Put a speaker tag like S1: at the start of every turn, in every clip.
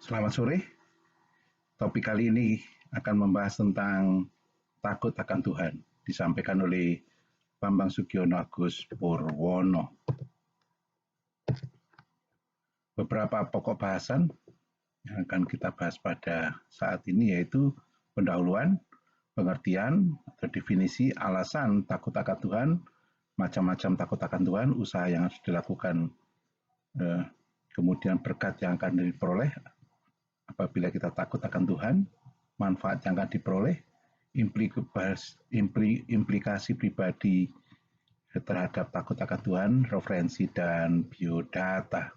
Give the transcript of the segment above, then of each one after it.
S1: Selamat sore. Topik kali ini akan membahas tentang takut akan Tuhan, disampaikan oleh Bambang Sugiono Agus Purwono. Beberapa pokok bahasan yang akan kita bahas pada saat ini yaitu pendahuluan, pengertian atau definisi, alasan takut akan Tuhan, macam-macam takut akan Tuhan, usaha yang harus dilakukan, kemudian berkat yang akan diperoleh apabila kita takut akan Tuhan, manfaat yang akan diperoleh, implikasi pribadi terhadap takut akan Tuhan, referensi dan biodata.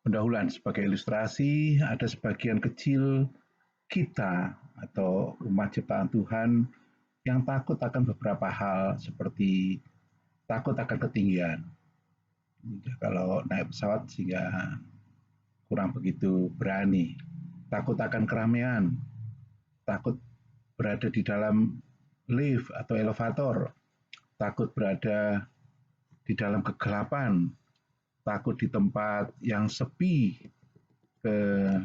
S1: Pendahuluan sebagai ilustrasi, ada sebagian kecil kita atau umat ciptaan Tuhan yang takut akan beberapa hal seperti takut akan ketinggian. Kalau naik pesawat sehingga kurang begitu berani, takut akan keramaian, takut berada di dalam lift atau elevator, takut berada di dalam kegelapan, takut di tempat yang sepi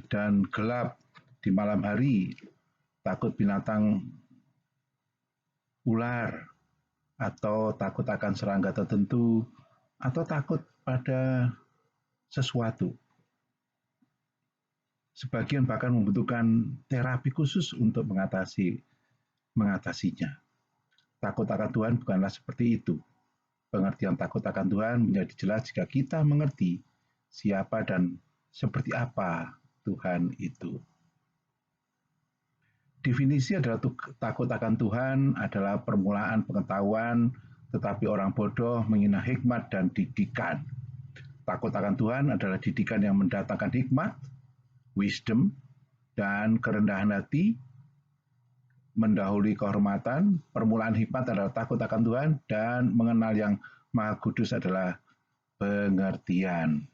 S1: dan gelap di malam hari, takut binatang ular, atau takut akan serangga tertentu, atau takut pada sesuatu. Sebagian bahkan membutuhkan terapi khusus untuk mengatasinya. Takut akan Tuhan bukanlah seperti itu. Pengertian takut akan Tuhan menjadi jelas jika kita mengerti siapa dan seperti apa Tuhan itu. Definisi adalah takut akan Tuhan adalah permulaan pengetahuan, tetapi orang bodoh menghina hikmat dan didikan. Takut akan Tuhan adalah didikan yang mendatangkan hikmat, wisdom, dan kerendahan hati, mendahului kehormatan. Permulaan hikmat adalah takut akan Tuhan, dan mengenal yang Maha Kudus adalah pengertian.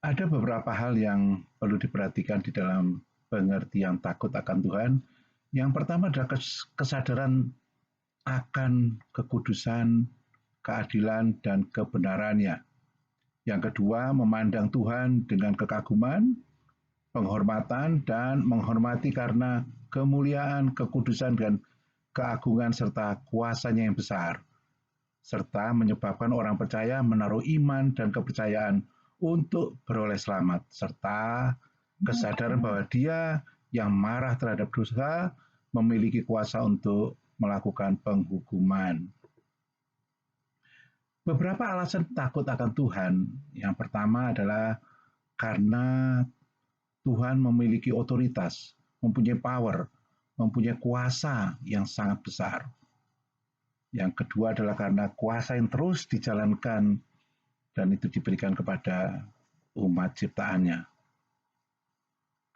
S1: Ada beberapa hal yang perlu diperhatikan di dalam pengertian takut akan Tuhan. Yang pertama adalah kesadaran akan kekudusan, keadilan, dan kebenarannya. Yang kedua, memandang Tuhan dengan kekaguman, penghormatan, dan menghormati karena kemuliaan, kekudusan, dan keagungan serta kuasanya yang besar, serta menyebabkan orang percaya menaruh iman dan kepercayaan untuk beroleh selamat, serta kesadaran bahwa Dia yang marah terhadap dosa memiliki kuasa untuk melakukan penghukuman. Beberapa alasan takut akan Tuhan. Yang pertama adalah karena Tuhan memiliki otoritas, mempunyai power, mempunyai kuasa yang sangat besar. Yang kedua adalah karena kuasa yang terus dijalankan dan itu diberikan kepada umat ciptaannya.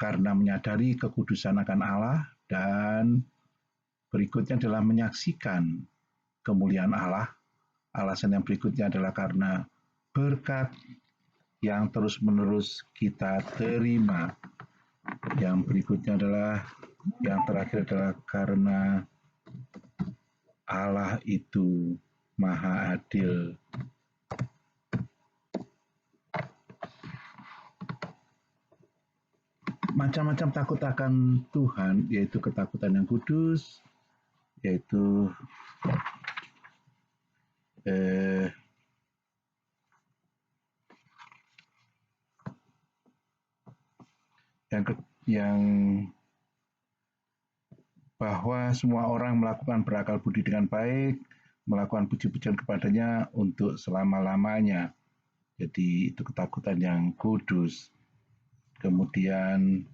S1: Karena menyadari kekudusan akan Allah, dan berikutnya adalah menyaksikan kemuliaan Allah. Alasan yang berikutnya adalah karena berkat yang terus-menerus kita terima. Yang berikutnya adalah, yang terakhir adalah karena Allah itu Maha Adil. Macam-macam takut akan Tuhan, yaitu ketakutan yang kudus, yaitu yang bahwa semua orang melakukan berakal budi dengan baik, melakukan puji-pujian kepadanya untuk selama-lamanya. Jadi itu ketakutan yang kudus. Kemudian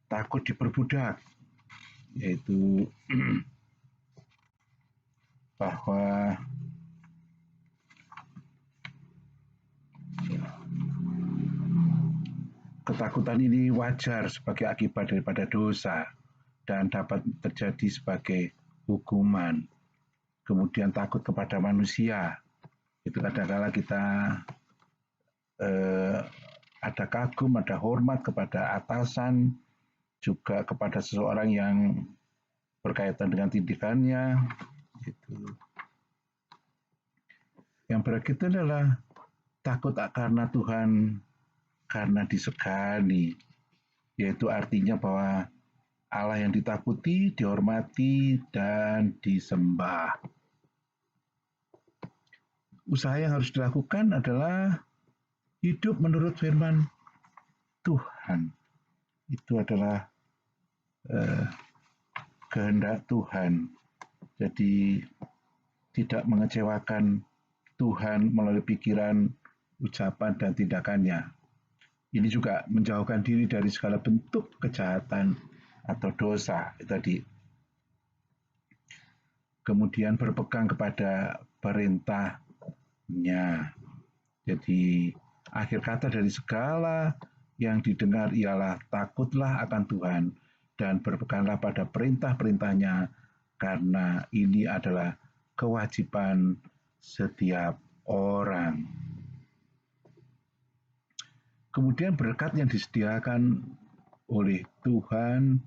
S1: takut diperbudak, yaitu bahwa ketakutan ini wajar sebagai akibat daripada dosa dan dapat terjadi sebagai hukuman. Kemudian takut kepada manusia, itu kadang-kala kita ada kagum, ada hormat kepada atasan, juga kepada seseorang yang berkaitan dengan tindakannya. Gitu. Yang berikutnya adalah Takut karena Tuhan karena disegani, yaitu artinya bahwa Allah yang ditakuti, dihormati, dan disembah. Usaha yang harus dilakukan adalah hidup menurut firman Tuhan. Itu adalah kehendak Tuhan. Jadi tidak mengecewakan Tuhan melalui pikiran, ucapan, dan tindakannya. Ini juga menjauhkan diri dari segala bentuk kejahatan atau dosa tadi. Kemudian berpegang kepada perintahnya. Jadi akhir kata dari segala yang didengar ialah takutlah akan Tuhan dan berpeganglah pada perintah-perintahnya, karena ini adalah kewajiban setiap orang. Kemudian berkat yang disediakan oleh Tuhan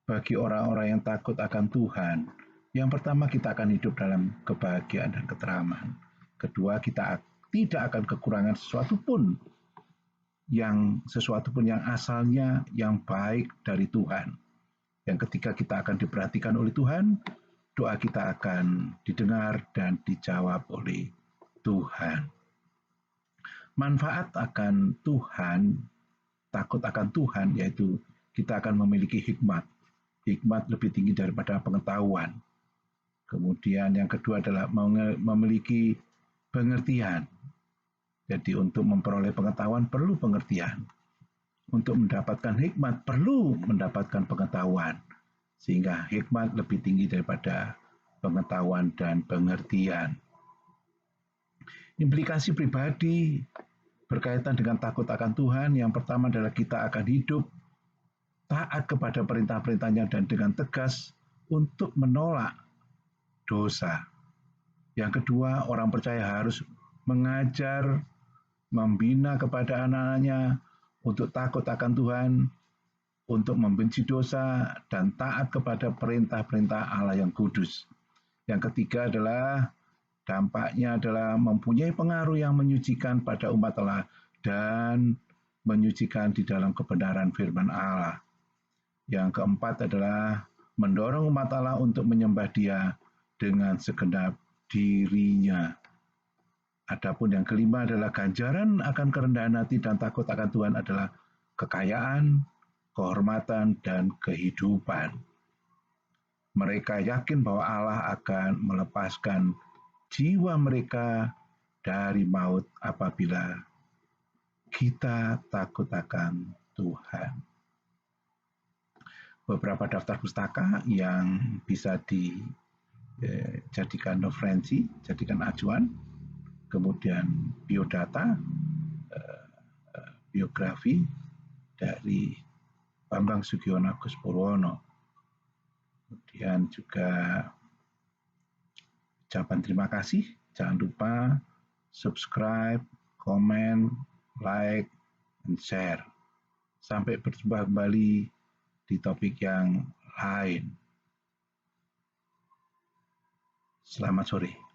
S1: bagi orang-orang yang takut akan Tuhan. Yang pertama, kita akan hidup dalam kebahagiaan dan keteraman. Kedua, kita tidak akan kekurangan sesuatu pun yang asalnya yang baik dari Tuhan. Yang ketiga, kita akan diperhatikan oleh Tuhan, doa kita akan didengar dan dijawab oleh Tuhan. Manfaat akan Tuhan, takut akan Tuhan, yaitu kita akan memiliki hikmat. Hikmat lebih tinggi daripada pengetahuan. Kemudian yang kedua adalah memiliki pengertian. Jadi untuk memperoleh pengetahuan perlu pengertian. Untuk mendapatkan hikmat perlu mendapatkan pengetahuan. Sehingga hikmat lebih tinggi daripada pengetahuan dan pengertian. Implikasi pribadi berkaitan dengan takut akan Tuhan, yang pertama adalah kita akan hidup taat kepada perintah-perintahnya dan dengan tegas untuk menolak dosa. Yang kedua, orang percaya harus mengajar, membina kepada anak-anaknya untuk takut akan Tuhan, untuk membenci dosa, dan taat kepada perintah-perintah Allah yang kudus. Yang ketiga adalah dampaknya adalah mempunyai pengaruh yang menyucikan pada umat Allah dan menyucikan di dalam kebenaran firman Allah. Yang keempat adalah mendorong umat Allah untuk menyembah Dia dengan segenap dirinya. Adapun yang kelima adalah ganjaran akan kerendahan hati dan takut akan Tuhan adalah kekayaan, kehormatan, dan kehidupan. Mereka yakin bahwa Allah akan melepaskan jiwa mereka dari maut apabila kita takut akan Tuhan. Beberapa daftar pustaka yang bisa dijadikan referensi, jadikan acuan, kemudian biodata, biografi dari Bambang Sugiono Agus Purwono, kemudian juga ucapan terima kasih. Jangan lupa subscribe, komen, like, dan share. Sampai berjumpa kembali di topik yang lain. Selamat sore.